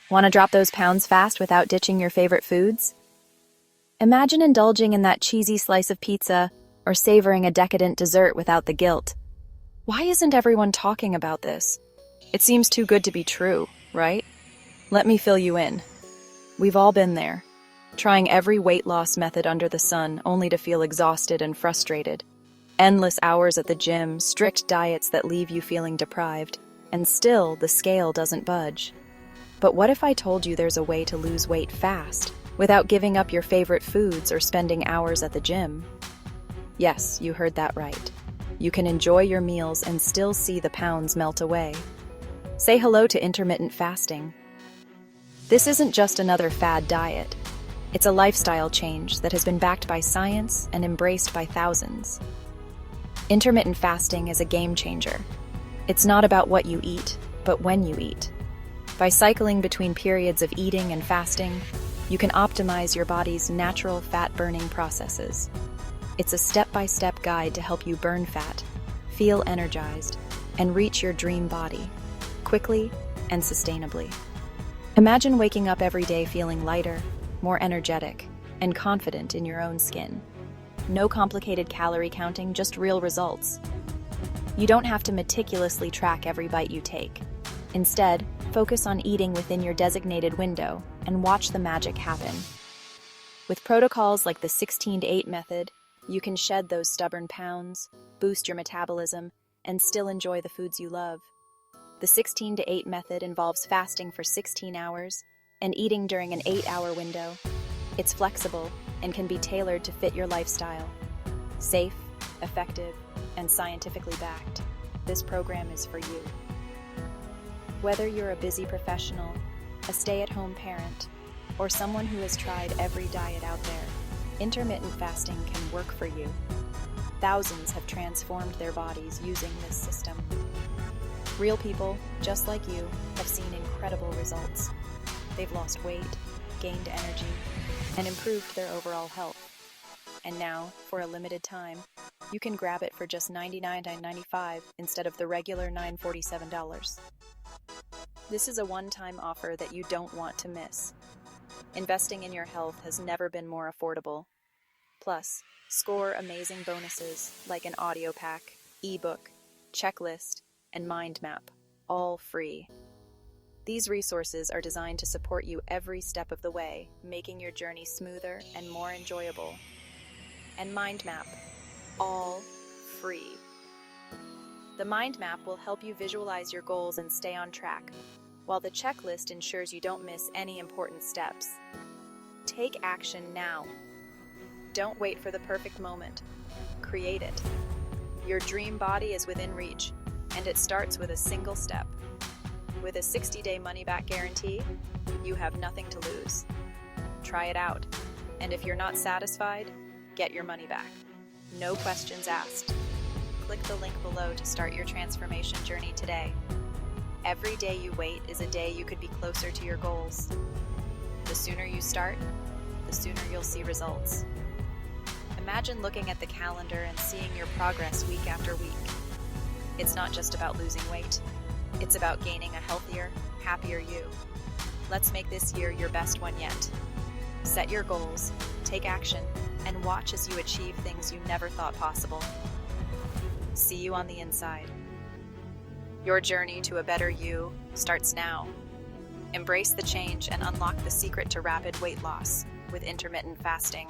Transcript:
Want to drop those pounds fast without ditching your favorite foods? Imagine indulging in that cheesy slice of pizza or savoring a decadent dessert without the guilt. Why isn't everyone talking about this? It seems too good to be true, right? Let me fill you in. We've all been there, trying every weight loss method under the sun only to feel exhausted and frustrated. Endless hours at the gym, strict diets that leave you feeling deprived, and still the scale doesn't budge. But what if I told you there's a way to lose weight fast, without giving up your favorite foods or spending hours at the gym? Yes, you heard that right. You can enjoy your meals and still see the pounds melt away. Say hello to intermittent fasting. This isn't just another fad diet. It's a lifestyle change that has been backed by science and embraced by thousands. Intermittent fasting is a game changer. It's not about what you eat, but when you eat. By cycling between periods of eating and fasting, you can optimize your body's natural fat-burning processes. It's a step-by-step guide to help you burn fat, feel energized, and reach your dream body, quickly and sustainably. Imagine waking up every day feeling lighter, more energetic, and confident in your own skin. No complicated calorie counting, just real results. You don't have to meticulously track every bite you take. Instead, focus on eating within your designated window and watch the magic happen. With protocols like the 16-8 method, you can shed those stubborn pounds, boost your metabolism, and still enjoy the foods you love. The 16-8 method involves fasting for 16 hours and eating during an 8-hour window. It's flexible and can be tailored to fit your lifestyle. Safe, effective, and scientifically backed, this program is for you. Whether you're a busy professional, a stay-at-home parent, or someone who has tried every diet out there, intermittent fasting can work for you. Thousands have transformed their bodies using this system. Real people, just like you, have seen incredible results. They've lost weight, gained energy, and improved their overall health. And now, for a limited time, you can grab it for just $99.95 instead of the regular $947. This is a one-time offer that you don't want to miss. Investing in your health has never been more affordable. Plus, score amazing bonuses like an audio pack, ebook, checklist, and mind map, all free. These resources are designed to support you every step of the way, making your journey smoother and more enjoyable. And mind map, all free. The mind map will help you visualize your goals and stay on track, while the checklist ensures you don't miss any important steps. Take action now. Don't wait for the perfect moment. Create it. Your dream body is within reach, and it starts with a single step. With a 60-day money-back guarantee, you have nothing to lose. Try it out, and if you're not satisfied, get your money back. No questions asked. Click the link below to start your transformation journey today. Every day you wait is a day you could be closer to your goals. The sooner you start, the sooner you'll see results. Imagine looking at the calendar and seeing your progress week after week. It's not just about losing weight. It's about gaining a healthier, happier you. Let's make this year your best one yet. Set your goals, take action, and watch as you achieve things you never thought possible. See you on the inside. Your journey to a better you starts now. Embrace the change and unlock the secret to rapid weight loss with intermittent fasting.